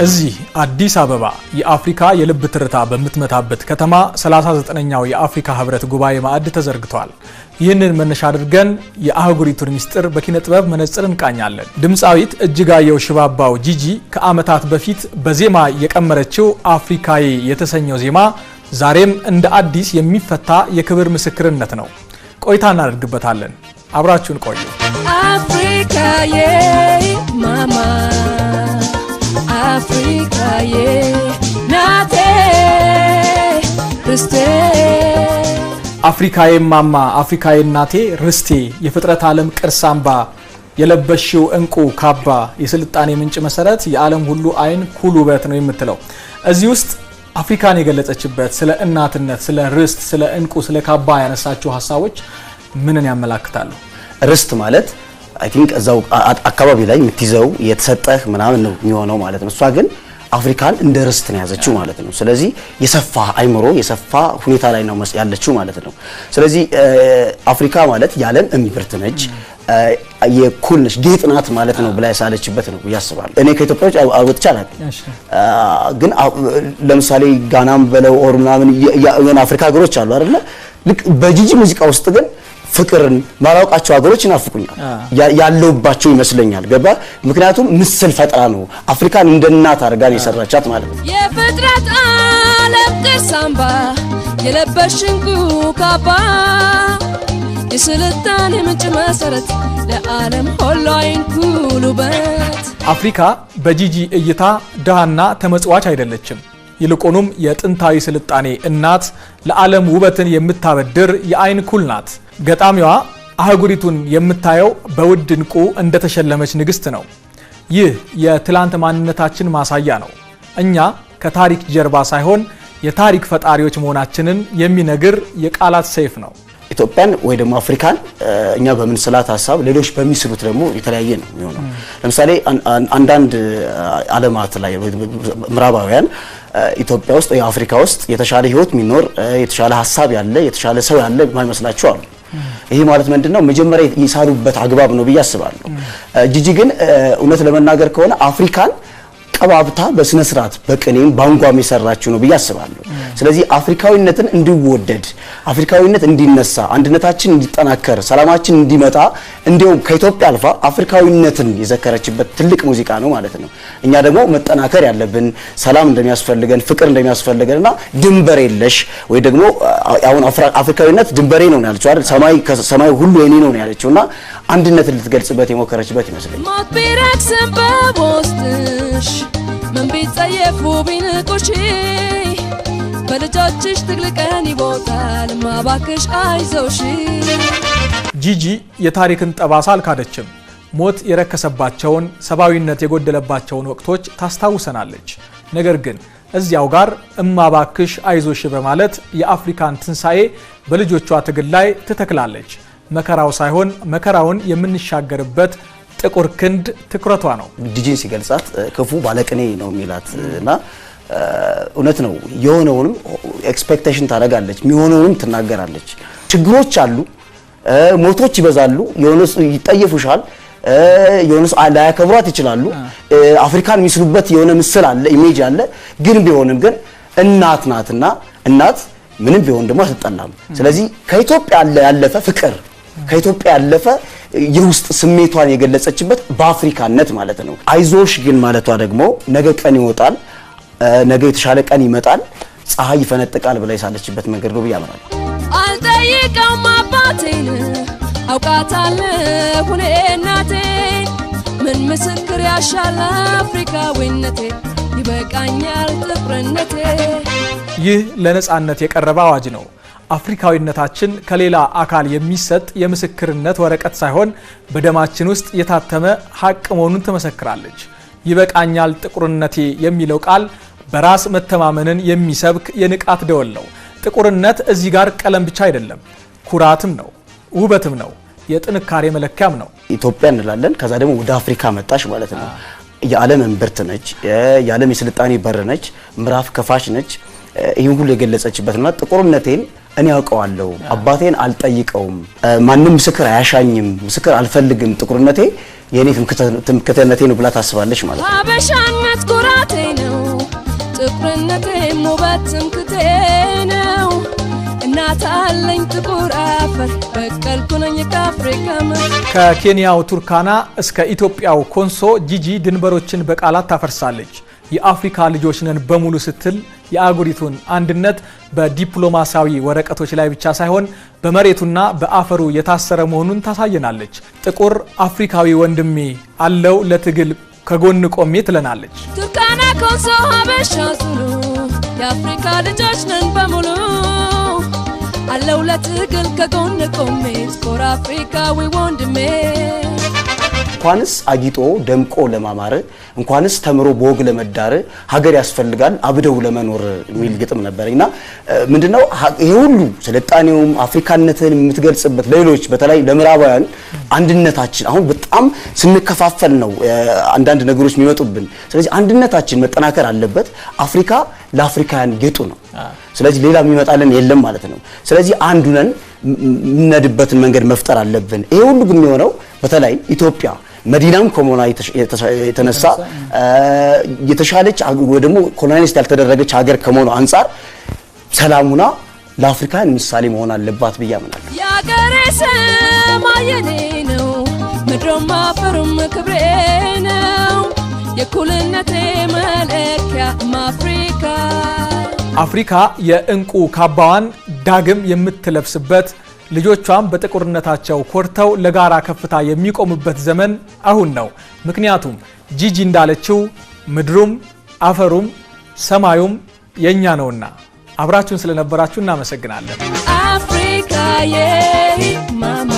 እዚህ አዲስ አበባ የአፍሪካ የልብ ትርታ በምትመታበት ከተማ 39ኛው የአፍሪካ ህብረት ጉባኤ ማዕድ ተዘርግቷል። ይህንን መነሻ አድርገን የአህጉሪቱን ሚስጥር በኪነ ጥበብ መነጽር እንቃኛለን። ድምፃዊት እጅጋየሁ ሽባባው ጂጂ ከዓመታት በፊት በዜማ የቀመረችው አፍሪካዬ የተሰኘው ዜማ ዛሬም እንደ አዲስ የሚፈታ የክብር ምስክርነት ነው። ቆይታ እናደርግበታለን። አብራችሁን ቆዩ። አፍሪካዬ ማማ አፍሪካዬ ናቴ ርስቴ አፍሪካዬ ማማ አፍሪካዬ ናቴ ርስቴ የፍጥረት ዓለም ቅርስ አምባ የለበሽው እንቁ ካባ የስልጣኔ ምንጭ መሰረት የዓለም ሁሉ አይን ኩል ውበት ነው የምትለው እዚህ ውስጥ አፍሪካን የገለጸችበት ስለ እናትነት ስለ ርስት ስለ እንቁ ስለ ካባ ያነሳቸው ሐሳቦች ምንን ያመላክታሉ? ርስት ማለት አይ ቲንክ እዛው አካባቢ ላይ የምትይዘው የተሰጠህ ምናምን ነው የሚሆነው ማለት ነው። እሷ ግን አፍሪካን እንደ ርስት ነው ያዘችው ማለት ነው። ስለዚህ የሰፋ አይምሮ የሰፋ ሁኔታ ላይ ነው ያለችው ማለት ነው። ስለዚህ አፍሪካ ማለት የዓለም እምብርት ነች፣ የኩል ነች፣ ጌጥ ናት ማለት ነው ብላ ያሳለችበት ነው ያስባል። እኔ ከኢትዮጵያዎች አውጥቼ አላውቅም፣ ግን ለምሳሌ ጋናም በለው ኦር ምናምን የአፍሪካ ሀገሮች አሉ አይደለ? ልክ በጂጂ ሙዚቃ ውስጥ ግን ፍቅርን ማላውቃቸው ሀገሮች ይናፍቁኛል ያለውባቸው ይመስለኛል። ገባ? ምክንያቱም ምስል ፈጥራ ነው አፍሪካን እንደ እናት አድርጋን የሰራቻት ማለት ነው። የፍጥረት ዓለም ቅርስ አምባ የለበሽው እንቁ ካባ የስልጣኔ ምንጭ መሰረት ለዓለም ሁሉ አይን ኩል ውበት። አፍሪካ በጂጂ እይታ ድሃና ተመጽዋች አይደለችም። ይልቁንም የጥንታዊ ስልጣኔ እናት ለዓለም ውበትን የምታበድር የአይን ኩል ናት። ገጣሚዋ አህጉሪቱን የምታየው በውድ እንቁ እንደተሸለመች ንግስት ነው። ይህ የትላንት ማንነታችን ማሳያ ነው። እኛ ከታሪክ ጀርባ ሳይሆን የታሪክ ፈጣሪዎች መሆናችንን የሚነግር የቃላት ሰይፍ ነው። ኢትዮጵያን ወይ ደግሞ አፍሪካን እኛ በምንስላት ሐሳብ ሌሎች በሚስሉት ደግሞ የተለያየ ነው የሚሆነው። ለምሳሌ አንዳንድ ዓለማት ላይ ምዕራባውያን ኢትዮጵያ ውስጥ የአፍሪካ ውስጥ የተሻለ ህይወት የሚኖር የተሻለ ሐሳብ ያለ የተሻለ ሰው ያለ የማይመስላቸው አሉ። ይሄ ማለት ምንድነው? መጀመሪያ ይሳሉበት አግባብ ነው ብዬ አስባለሁ። ጂጂ ግን እውነት ለመናገር ከሆነ አፍሪካን ቀባብታ በስነ ስርዓት በቅኔም ባንጓም የሰራችው ነው ብዬ አስባለሁ። ስለዚህ አፍሪካዊነትን እንዲወደድ አፍሪካዊነት እንዲነሳ አንድነታችን እንዲጠናከር ሰላማችን እንዲመጣ እንዲሁም ከኢትዮጵያ አልፋ አፍሪካዊነትን የዘከረችበት ትልቅ ሙዚቃ ነው ማለት ነው። እኛ ደግሞ መጠናከር ያለብን ሰላም እንደሚያስፈልገን ፍቅር እንደሚያስፈልገንና ድንበር የለሽ ወይ ደግሞ አሁን አፍሪካዊነት ድንበሬ ነው ያለችው አይደል? ሰማይ ሁሉ የኔ ነው ያለችውና አንድነትን ልትገልጽበት የሞከረችበት ይመስለኛል። ሞት ቢረክስም በውስጥሽ ምን ቢጸየፉ ቢንቁሽ በልጆችሽ ትግል ቀን ይቦታል ማባክሽ አይዞሽ። ጂጂ የታሪክን ጠባሳ አልካደችም። ሞት የረከሰባቸውን ሰብአዊነት የጎደለባቸውን ወቅቶች ታስታውሰናለች። ነገር ግን እዚያው ጋር እማባክሽ አይዞሽ በማለት የአፍሪካን ትንሳኤ በልጆቿ ትግል ላይ ትተክላለች። መከራው ሳይሆን መከራውን የምንሻገርበት ጥቁር ክንድ ትኩረቷ ነው። ጂጂን ሲገልጻት ክፉ ባለቅኔ ነው የሚላት እና እውነት ነው። የሆነውንም ኤክስፔክቴሽን ታደርጋለች፣ የሚሆነውንም ትናገራለች። ችግሮች አሉ፣ ሞቶች ይበዛሉ፣ የሆነስ ይጠየፉሻል፣ የሆነስ ላያከብሯት ይችላሉ። አፍሪካን የሚስሉበት የሆነ ምስል አለ፣ ኢሜጅ አለ። ግን ቢሆንም ግን እናት ናትና እናት ምንም ቢሆን ደግሞ አትጠላም። ስለዚህ ከኢትዮጵያ ያለፈ ፍቅር ከኢትዮጵያ ያለፈ የውስጥ ስሜቷን የገለጸችበት በአፍሪካነት ማለት ነው። አይዞሽ ግን ማለቷ ደግሞ ነገ ቀን ይወጣል፣ ነገ የተሻለ ቀን ይመጣል፣ ፀሐይ ይፈነጥቃል ብላ የሳለችበት መንገድ ነው ብዬ አምናለሁ። አልጠይቀውም አባቴን አውቃታለሁ እኔ እናቴን ምን ምስክር ያሻል አፍሪካዊነቴ ይበቃኛል ጥቁርነቴ። ይህ ለነጻነት የቀረበ አዋጅ ነው። አፍሪካዊነታችን ከሌላ አካል የሚሰጥ የምስክርነት ወረቀት ሳይሆን በደማችን ውስጥ የታተመ ሀቅ መሆኑን ትመሰክራለች። ይበቃኛል ጥቁርነቴ የሚለው ቃል በራስ መተማመንን የሚሰብክ የንቃት ደወል ነው። ጥቁርነት እዚህ ጋር ቀለም ብቻ አይደለም፣ ኩራትም ነው፣ ውበትም ነው፣ የጥንካሬ መለኪያም ነው። ኢትዮጵያ እንላለን፣ ከዛ ደግሞ ወደ አፍሪካ መጣሽ ማለት ነው። የዓለም እምብርት ነች፣ የዓለም የስልጣኔ በር ነች፣ ምዕራፍ ከፋሽ ነች። ይህን ሁሉ የገለጸችበትና ጥቁርነቴን እኔ አውቀዋለሁ፣ አባቴን አልጠይቀውም፣ ማንም ምስክር አያሻኝም፣ ምስክር አልፈልግም፣ ጥቁርነቴ የኔ ትምክህትነቴ ነው ብላ ታስባለች ማለት ነው። ሀበሻነት ኩራቴ ነው ጥቁርነቴም ውበት ትምክህቴ ነው እናት አለኝ ጥቁር አፈር በቀልኩ ነኝ ከአፍሪካ ከኬንያው ቱርካና እስከ ኢትዮጵያው ኮንሶ ጂጂ ድንበሮችን በቃላት ታፈርሳለች። የአፍሪካ ልጆች ነን በሙሉ ስትል የአህጉሪቱን አንድነት በዲፕሎማሲያዊ ወረቀቶች ላይ ብቻ ሳይሆን በመሬቱና በአፈሩ የታሰረ መሆኑን ታሳየናለች። ጥቁር አፍሪካዊ ወንድሜ አለው ለትግል ከጎን ቆሜ ትለናለች። ቱርካና ኮንሶ ሀበሻ ዙሉ የአፍሪካ ልጆች ነን በሙሉ አለው ለትግል ከጎን ቆሜ ስኮር አፍሪካዊ ወንድሜ እንኳንስ አጊጦ ደምቆ ለማማረ እንኳንስ ተምሮ በወግ ለመዳረ ሀገር ያስፈልጋል አብደው ለመኖር የሚል ግጥም ነበርና ምንድነው ይሄ ሁሉ ስልጣኔውም አፍሪካነትን የምትገልጽበት ሌሎች በተለይ ለምዕራባውያን አንድነታችን አሁን በጣም ስንከፋፈል ነው አንዳንድ ነገሮች የሚመጡብን። ስለዚህ አንድነታችን መጠናከር አለበት። አፍሪካ ለአፍሪካውያን ጌጡ ነው። ስለዚህ ሌላ የሚመጣልን የለም ማለት ነው። ስለዚህ አንዱ ነን የምንነድበትን መንገድ መፍጠር አለብን። ይሄ ሁሉ ግን የሚሆነው በተለይ ኢትዮጵያ መዲናም ኮሞና የተነሳ የተሻለች ወይ ደግሞ ኮሎኒያሊስት ያልተደረገች ሀገር ከመሆኑ አንፃር ሰላሙና ለአፍሪካን ምሳሌ መሆን አለባት ብዬ አምናለሁ። ያገሬ ሰማይ የኔ ነው ምድሩም አፈሩም ክብሬ ነው የኩልነቴ መለኪያ አፍሪካ አፍሪካ የእንቁ ካባዋን ዳግም የምትለብስበት ልጆቿም በጥቁርነታቸው ኮርተው ለጋራ ከፍታ የሚቆሙበት ዘመን አሁን ነው። ምክንያቱም ጂጂ እንዳለችው ምድሩም አፈሩም ሰማዩም የኛ ነውና። አብራችሁን ስለነበራችሁ እናመሰግናለን። አፍሪካ ማማ